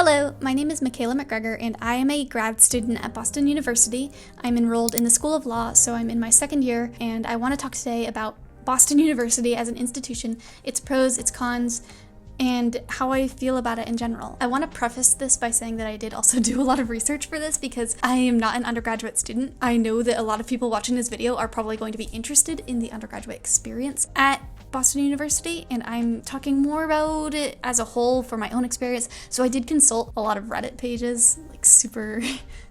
Hello, my name is Michaela McGregor, and I am a grad student at Boston University. I'm enrolled in the School of Law, so I'm in my second year, and I want to talk today about Boston University as an institution, its pros, its cons, and how I feel about it in general. I want to preface this by saying that I did also do a lot of research for this because I am not an undergraduate student. I know that a lot of people watching this video are probably going to be interested in the undergraduate experience at Boston University, and I'm talking more about it as a whole for my own experience. So I did consult a lot of Reddit pages, like super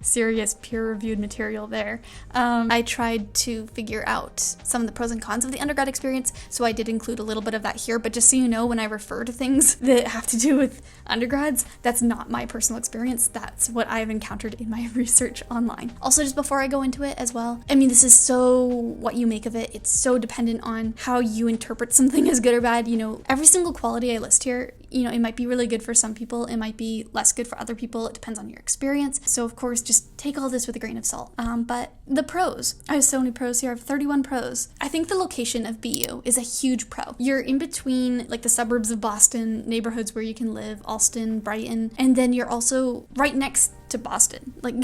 serious peer-reviewed material there. I tried to figure out some of the pros and cons of the undergrad experience, so I did include a little bit of that here, but just so you know, when I refer to things that have to do with undergrads, that's not my personal experience. That's what I've encountered in my research online. Also, just before I go into it as well, I mean, this is so what you make of it. It's so dependent on how you interpret something as good or bad. You know, every single quality I list here, you know, it might be really good for some people, it might be less good for other people, it depends on your experience. So of course, just take all this with a grain of salt. But the pros, I have so many pros here, I have 31 pros. I think the location of BU is a huge pro. You're in between like the suburbs of Boston, neighborhoods where you can live, Alston, Brighton, and then you're also right next to Boston. Like,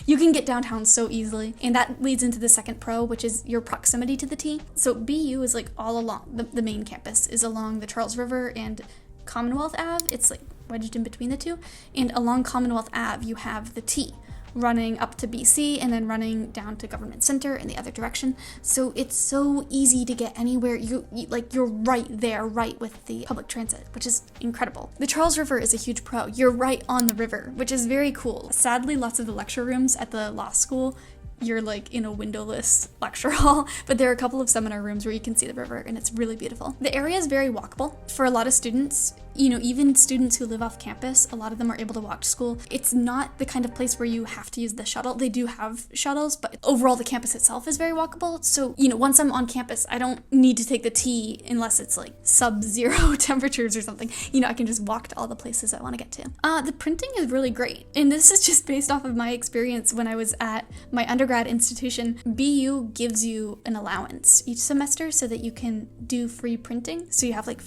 you can get downtown so easily. And that leads into the second pro, which is your proximity to the T. So BU is like all along, the main campus is along the Charles River and Commonwealth Ave. It's like wedged in between the two. And along Commonwealth Ave, you have the T running up to BC and then running down to Government Center in the other direction. So it's so easy to get anywhere. You're right there, right with the public transit, which is incredible. The Charles River is a huge pro. You're right on the river, which is very cool. Sadly, lots of the lecture rooms at the law school, you're like in a windowless lecture hall, but there are a couple of seminar rooms where you can see the river and it's really beautiful. The area is very walkable for a lot of students. You know, even students who live off campus, a lot of them are able to walk to school. It's not the kind of place where you have to use the shuttle. They do have shuttles, but overall the campus itself is very walkable. So, you know, once I'm on campus, I don't need to take the T unless it's like sub-zero temperatures or something. You know, I can just walk to all the places I want to get to. The printing is really great. And this is just based off of my experience when I was at my undergrad institution. BU gives you an allowance each semester so that you can do free printing. So you have like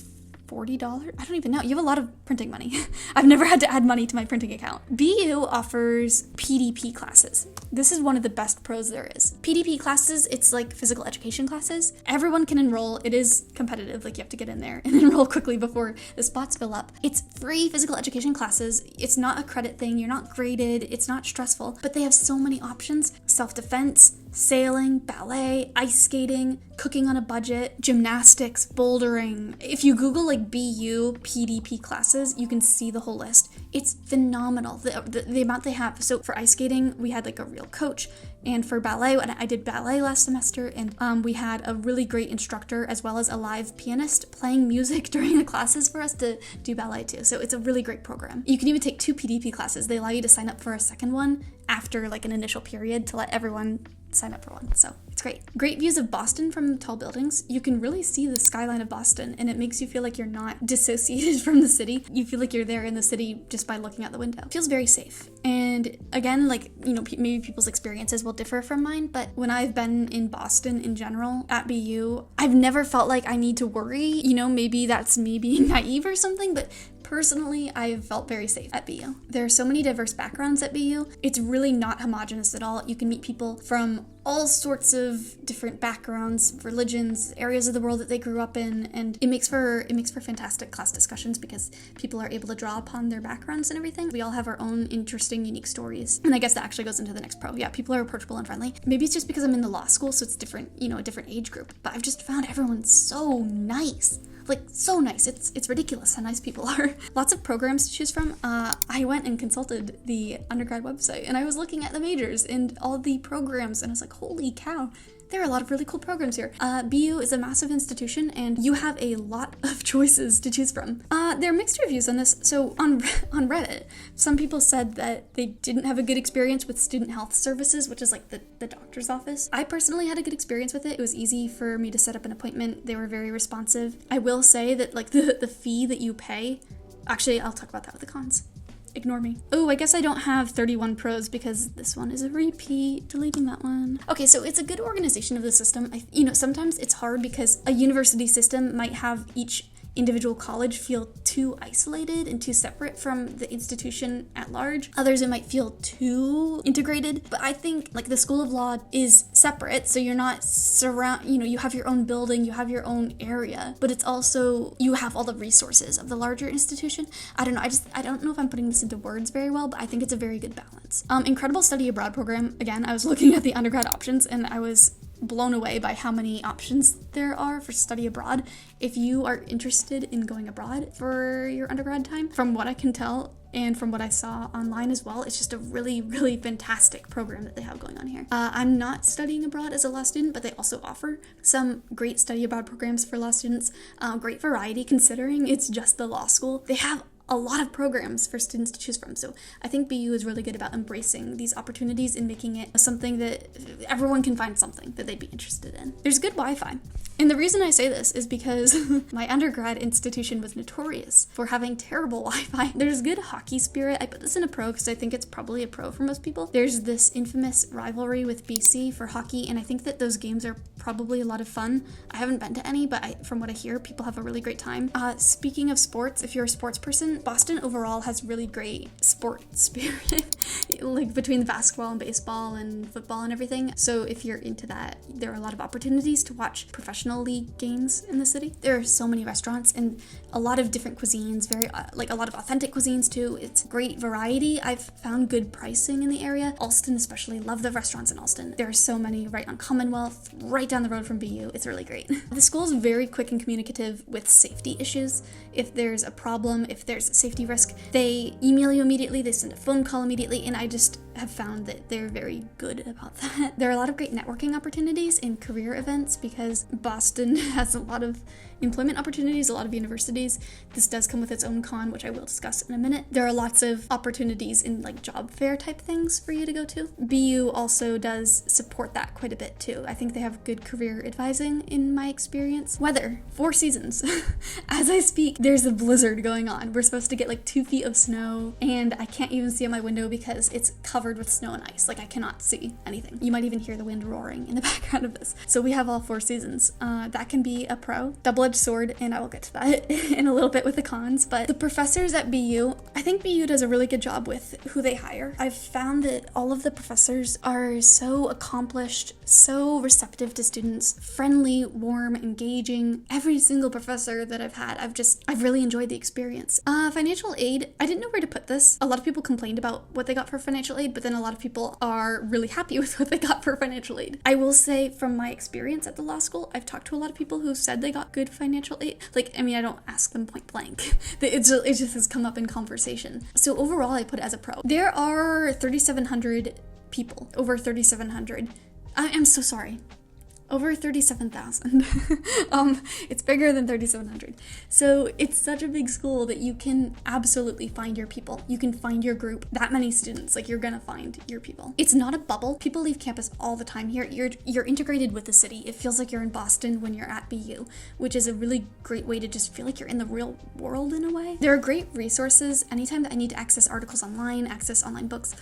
$40? I don't even know. You have a lot of printing money. I've never had to add money to my printing account. BU offers PDP classes. This is one of the best pros there is. PDP classes, it's like physical education classes. Everyone can enroll. It is competitive, like you have to get in there and enroll quickly before the spots fill up. It's free physical education classes. It's not a credit thing. You're not graded. It's not stressful, but they have so many options. Self-defense, sailing, ballet, ice skating, cooking on a budget, gymnastics, bouldering. If you Google like BU PDP classes, you can see the whole list. It's phenomenal, the amount they have. So for ice skating, we had like a real coach. And for ballet, I did ballet last semester, and we had a really great instructor as well as a live pianist playing music during the classes for us to do ballet too. So it's a really great program. You can even take 2 PDP classes. They allow you to sign up for a second one after like an initial period to let everyone sign up for one. So it's great. Great views of Boston from tall buildings. You can really see the skyline of Boston, and it makes you feel like you're not dissociated from the city. You feel like you're there in the city just by looking out the window. It feels very safe. And again, like, you know, maybe people's experiences will differ from mine, but when I've been in Boston in general at BU, I've never felt like I need to worry. You know, maybe that's me being naive or something, but personally, I've felt very safe at BU. There are so many diverse backgrounds at BU. It's really not homogenous at all. You can meet people from all sorts of different backgrounds, religions, areas of the world that they grew up in, and it makes for fantastic class discussions because people are able to draw upon their backgrounds and everything. We all have our own interesting, unique stories. And I guess that actually goes into the next pro. Yeah, people are approachable and friendly. Maybe it's just because I'm in the law school, so it's different, you know, a different age group, but I've just found everyone so nice. Like, so nice. It's ridiculous how nice people are. Lots of programs to choose from. I went and consulted the undergrad website, and I was looking at the majors and all the programs, and I was like, holy cow, there are a lot of really cool programs here. BU is a massive institution, and you have a lot of choices to choose from. There are mixed reviews on this. So on Reddit, some people said that they didn't have a good experience with student health services, which is like the doctor's office. I personally had a good experience with it. It was easy for me to set up an appointment. They were very responsive. I will say that like the fee that you pay, actually, I'll talk about that with the cons. Ignore me. Oh, I guess I don't have 31 pros because this one is a repeat. Deleting that one. Okay, so it's a good organization of the system. Sometimes it's hard because a university system might have each individual college feel too too isolated and too separate from the institution at large. Others, it might feel too integrated, but I think like the School of Law is separate, so you're not you have your own building, you have your own area, but it's also, you have all the resources of the larger institution. I don't know, I don't know if I'm putting this into words very well, but I think it's a very good balance. Incredible study abroad program. Again, I was looking at the undergrad options and I was blown away by how many options there are for study abroad. If you are interested in going abroad for your undergrad time, from what I can tell and from what I saw online as well, it's just a really, really fantastic program that they have going on here. I'm not studying abroad as a law student, but they also offer some great study abroad programs for law students. Great variety considering it's just the law school. They have a lot of programs for students to choose from. So I think BU is really good about embracing these opportunities and making it something that everyone can find something that they'd be interested in. There's good Wi-Fi. And the reason I say this is because my undergrad institution was notorious for having terrible Wi-Fi. There's good hockey spirit. I put this in a pro because I think it's probably a pro for most people. There's this infamous rivalry with BC for hockey, and I think that those games are probably a lot of fun. I haven't been to any, but from what I hear, people have a really great time. Speaking of sports, if you're a sports person, Boston overall has really great sport spirit, like between the basketball and baseball and football and everything. So if you're into that, there are a lot of opportunities to watch professional league games in the city. There are so many restaurants and a lot of different cuisines, very like a lot of authentic cuisines too. It's great variety. I've found good pricing in the area. Alston especially, love the restaurants in Alston. There are so many right on Commonwealth, right down the road from BU. It's really great. The school is very quick and communicative with safety issues. If there's a problem, if there's a safety risk, they email you immediately, they send a phone call immediately, and I just have found that they're very good about that. There are a lot of great networking opportunities and career events because Boston has a lot of employment opportunities, a lot of universities. This does come with its own con, which I will discuss in a minute. There are lots of opportunities in like job fair type things for you to go to. BU also does support that quite a bit too. I think they have good career advising in my experience. Weather, 4 seasons. As I speak, there's a blizzard going on. We're supposed to get like 2 feet of snow and I can't even see out my window because it's covered with snow and ice. Like I cannot see anything. You might even hear the wind roaring in the background of this. So we have all 4 seasons. That can be a pro. Double-edged sword, and I will get to that in a little bit with the cons, but the professors at BU, I think BU does a really good job with who they hire. I've found that all of the professors are so accomplished, so receptive to students, friendly, warm, engaging. Every single professor that I've had, I've really enjoyed the experience. Financial aid, I didn't know where to put this. A lot of people complained about what they got for financial aid, but then a lot of people are really happy with what they got for financial aid. I will say from my experience at the law school, I've talked to a lot of people who said they got good financial aid. Like, I mean, I don't ask them point blank. It just has come up in conversation. So overall, I put it as a pro. There are 3,700 people, over 3,700. I'm so sorry. Over 37,000. It's bigger than 3,700. So it's such a big school that you can absolutely find your people. You can find your group. That many students, like you're gonna find your people. It's not a bubble. People leave campus all the time here. You're integrated with the city. It feels like you're in Boston when you're at BU, which is a really great way to just feel like you're in the real world in a way. There are great resources. Anytime that I need to access articles online, access online books,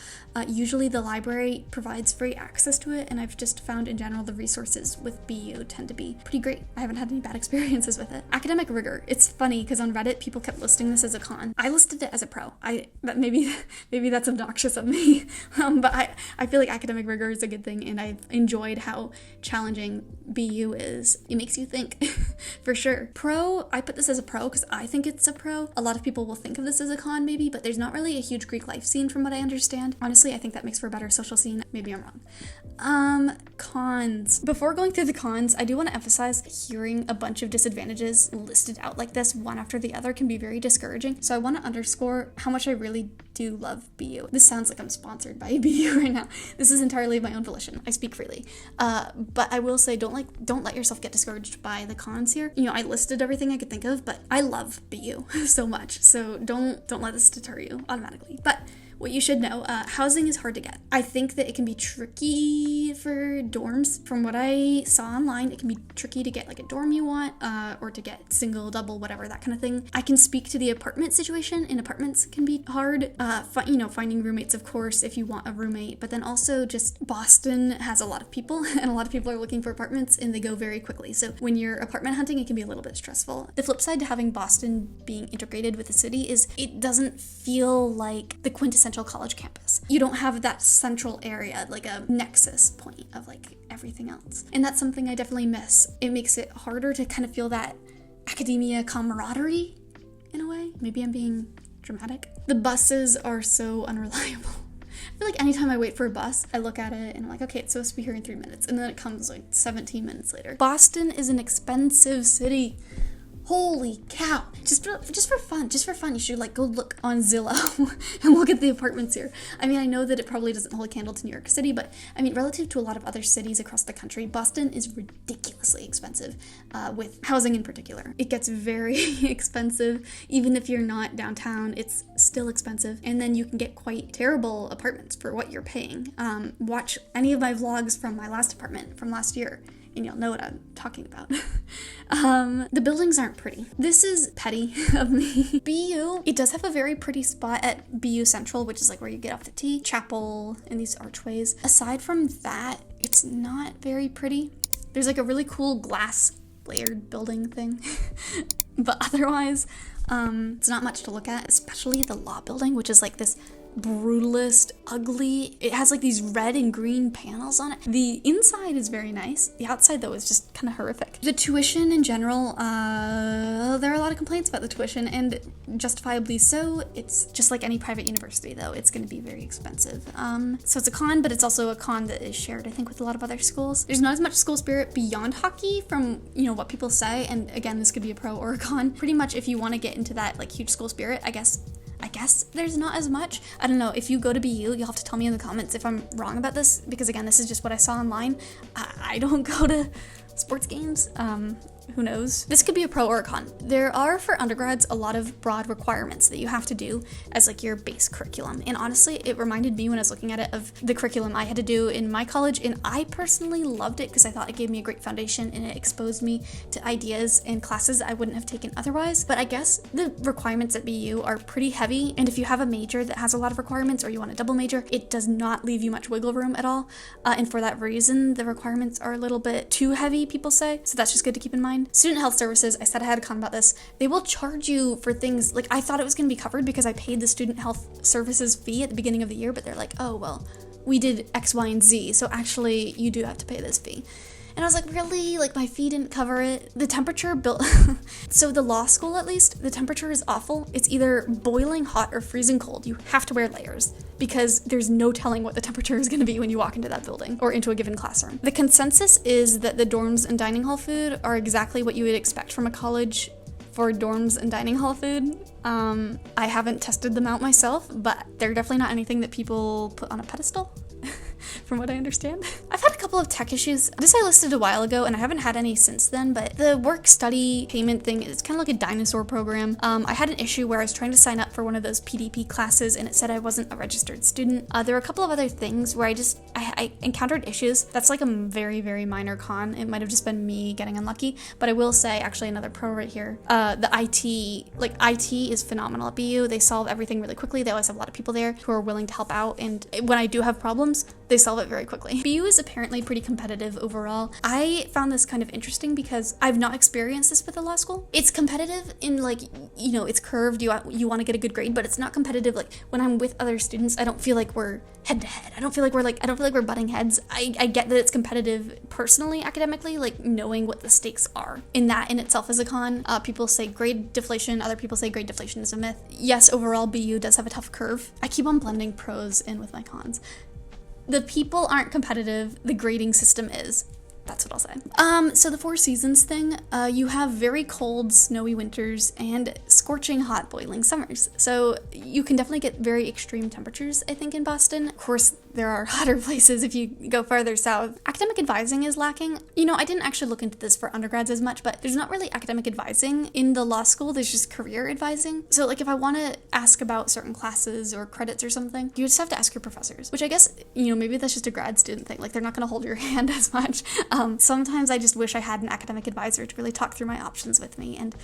usually the library provides free access to it, and I've just found in general the resources with BU tend to be pretty great. I haven't had any bad experiences with it. Academic rigor. It's funny because on Reddit people kept listing this as a con. I listed it as a pro. Maybe that's obnoxious of me, but I feel like academic rigor is a good thing, and I've enjoyed how challenging BU is. It makes you think, for sure. Pro, I put this as a pro because I think it's a pro. A lot of people will think of this as a con maybe, but there's not really a huge Greek life scene from what I understand. Honestly, I think that makes for a better social scene. Maybe I'm wrong. Cons. Before going through the cons, I do want to emphasize hearing a bunch of disadvantages listed out like this, one after the other, can be very discouraging. So I want to underscore how much I really do love BU. This sounds like I'm sponsored by BU right now. This is entirely of my own volition. I speak freely. But I will say, don't let yourself get discouraged by the cons here. You know, I listed everything I could think of, but I love BU so much. So don't let this deter you automatically. But What you should know, housing is hard to get. I think that it can be tricky for dorms. From what I saw online, it can be tricky to get like a dorm you want, or to get single, double, whatever, that kind of thing. I can speak to the apartment situation, and apartments can be hard. Finding roommates, of course, if you want a roommate, but then also just Boston has a lot of people, and a lot of people are looking for apartments, and they go very quickly. So when you're apartment hunting, it can be a little bit stressful. The flip side to having Boston being integrated with the city is it doesn't feel like the quintessential college campus. You don't have that central area, like a nexus point of like everything else. And that's something I definitely miss. It makes it harder to kind of feel that academia camaraderie in a way. Maybe I'm being dramatic. The buses are so unreliable. I feel like anytime I wait for a bus, I look at it and I'm like, okay, it's supposed to be here in 3 minutes. And then it comes like 17 minutes later. Boston is an expensive city. Holy cow. Just for fun, you should like go look on Zillow and look at the apartments here. I mean, I know that it probably doesn't hold a candle to New York City, but I mean, relative to a lot of other cities across the country, Boston is ridiculously expensive, with housing in particular. It gets very expensive. Even if you're not downtown, it's still expensive. And then you can get quite terrible apartments for what you're paying. Watch any of my vlogs from my last apartment from last year, and you'll know what I'm talking about. The buildings aren't pretty. This is petty of me. BU, it does have a very pretty spot at BU Central, which is like where you get off the T, chapel, and these archways. Aside from that, it's not very pretty. There's like a really cool glass layered building thing. But otherwise, it's not much to look at, especially the law building, which is like this brutalist, ugly. It has like these red and green panels on it. The inside is very nice. The outside though is just kind of horrific. The tuition in general, there are a lot of complaints about the tuition, and justifiably so. It's just like any private university though. It's going to be very expensive. So it's a con, but it's also a con that is shared, I think, with a lot of other schools. There's not as much school spirit beyond hockey from, what people say, and again, this could be a pro or a con. Pretty much if you want to get into that like huge school spirit, I guess there's not as much. I don't know. If you go to BU, you'll have to tell me in the comments if I'm wrong about this, because again, this is just what I saw online. I don't go to sports games. Who knows? This could be a pro or a con. There are, for undergrads, a lot of broad requirements that you have to do as like your base curriculum. And honestly, it reminded me when I was looking at it of the curriculum I had to do in my college, and I personally loved it because I thought it gave me a great foundation and it exposed me to ideas and classes I wouldn't have taken otherwise. But I guess the requirements at BU are pretty heavy, and if you have a major that has a lot of requirements or you want a double major, it does not leave you much wiggle room at all. And for that reason, the requirements are a little bit too heavy, people say. So that's just good to keep in mind. Student health services, I said I had a con about this. They will charge you for things, like I thought it was going to be covered because I paid the student health services fee at the beginning of the year, but they're like, oh, well, we did X, Y, and Z, so actually you do have to pay this fee. And I was like, really? Like, my fee didn't cover it? The temperature built... So the law school, at least, the temperature is awful. It's either boiling hot or freezing cold. You have to wear layers because there's no telling what the temperature is going to be when you walk into that building or into a given classroom. The consensus is that the dorms and dining hall food are exactly what you would expect from a college for dorms and dining hall food. I haven't tested them out myself, but they're definitely not anything that people put on a pedestal. From what I understand. I've had a couple of tech issues. This I listed a while ago, and I haven't had any since then, but the work-study payment thing is kind of like a dinosaur program. I had an issue where I was trying to sign up for one of those PDP classes, and it said I wasn't a registered student. There were a couple of other things where I encountered issues. That's like a very, very minor con. It might have just been me getting unlucky, but I will say, actually, another pro right here. The IT is phenomenal at BU. They solve everything really quickly. They always have a lot of people there who are willing to help out, and when I do have problems, they solve it very quickly. BU is apparently pretty competitive overall. I found this kind of interesting because I've not experienced this with a law school. It's competitive in like, it's curved, you want to get a good grade, but it's not competitive like when I'm with other students. I don't feel like we're head to head. I don't feel like we're butting heads. I get that it's competitive personally, academically, like knowing what the stakes are. And that in itself is a con. People say grade deflation, other people say grade deflation is a myth. Yes, overall BU does have a tough curve. I keep on blending pros in with my cons. The people aren't competitive, the grading system is. That's what I'll say. So the Four Seasons thing, you have very cold, snowy winters and scorching hot, boiling summers. So you can definitely get very extreme temperatures, I think, in Boston. Of course, there are hotter places if you go farther south. Academic advising is lacking. I didn't actually look into this for undergrads as much, but there's not really academic advising in the law school. There's just career advising. So like if I want to ask about certain classes or credits or something, you just have to ask your professors, which I guess, maybe that's just a grad student thing. Like they're not going to hold your hand as much. Sometimes I just wish I had an academic advisor to really talk through my options with me and,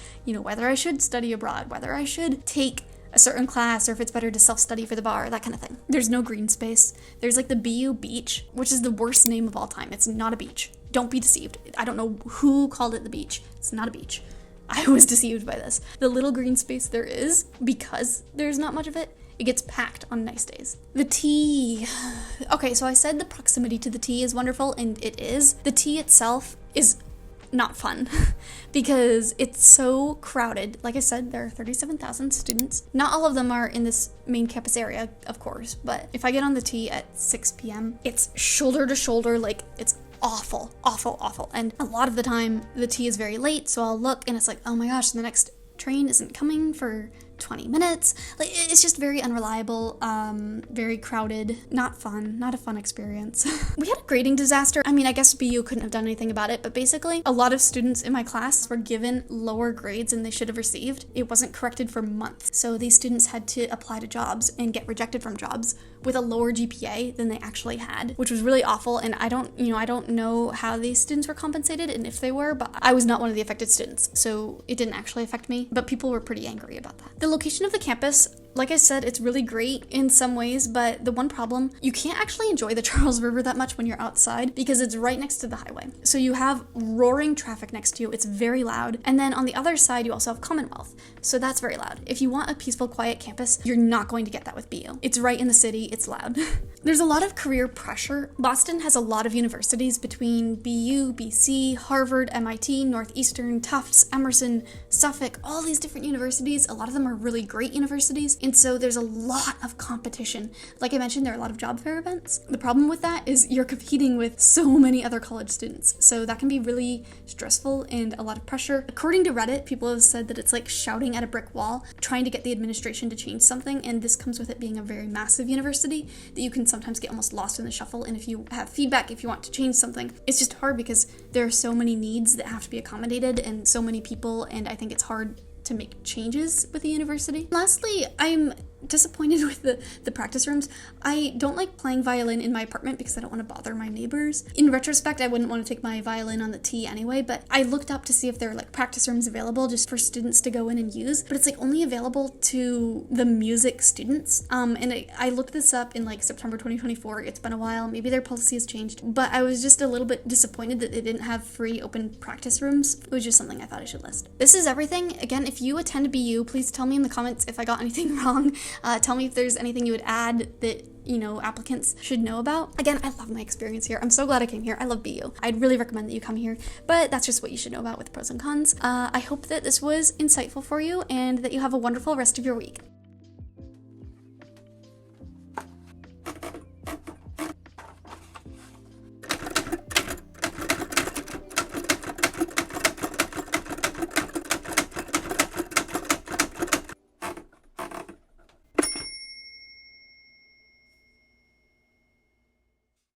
whether I should study abroad, whether I should take a certain class, or if it's better to self-study for the bar, that kind of thing. There's no green space. There's like the BU beach, which is the worst name of all time. It's not a beach. Don't be deceived. I don't know who called it the beach. It's not a beach. I was deceived by this. The little green space there is, because there's not much of it, it gets packed on nice days. The tea. Okay, so I said the proximity to the tea is wonderful, and it is. The tea itself is not fun because it's so crowded. Like I said, there are 37,000 students. Not all of them are in this main campus area, of course, but if I get on the T at 6 p.m., it's shoulder to shoulder, like it's awful, awful, awful. And a lot of the time, the T is very late, so I'll look and it's like, oh my gosh, the next train isn't coming for 20 minutes. Like, it's just very unreliable, very crowded, not fun, not a fun experience. We had a grading disaster. I mean, I guess BU couldn't have done anything about it, but basically a lot of students in my class were given lower grades than they should have received. It wasn't corrected for months. So these students had to apply to jobs and get rejected from jobs with a lower GPA than they actually had, which was really awful. And I don't know how these students were compensated and if they were, but I was not one of the affected students. So it didn't actually affect me, but people were pretty angry about that. The location of the campus, like I said, it's really great in some ways, but the one problem, you can't actually enjoy the Charles River that much when you're outside because it's right next to the highway. So you have roaring traffic next to you, it's very loud, and then on the other side you also have Commonwealth, so that's very loud. If you want a peaceful, quiet campus, you're not going to get that with BU. It's right in the city, it's loud. There's a lot of career pressure. Boston has a lot of universities between BU, BC, Harvard, MIT, Northeastern, Tufts, Emerson, Suffolk, all these different universities. A lot of them are really great universities. And so there's a lot of competition. Like I mentioned, there are a lot of job fair events. The problem with that is you're competing with so many other college students. So that can be really stressful and a lot of pressure. According to Reddit, people have said that it's like shouting at a brick wall, trying to get the administration to change something. And this comes with it being a very massive university that you can sometimes get almost lost in the shuffle. And if you have feedback, if you want to change something, it's just hard because there are so many needs that have to be accommodated and so many people. And I think it's hard to make changes with the university. Lastly, I'm disappointed with the practice rooms. I don't like playing violin in my apartment because I don't want to bother my neighbors. In retrospect, I wouldn't want to take my violin on the T anyway, but I looked up to see if there are like practice rooms available just for students to go in and use, but it's like only available to the music students. And I looked this up in like September 2024. It's been a while. Maybe their policy has changed, but I was just a little bit disappointed that they didn't have free open practice rooms. It was just something I thought I should list. This is everything. Again, if you attend BU, please tell me in the comments if I got anything wrong. Tell me if there's anything you would add that, applicants should know about. Again, I love my experience here. I'm so glad I came here. I love BU. I'd really recommend that you come here, but that's just what you should know about with pros and cons. I hope that this was insightful for you and that you have a wonderful rest of your week.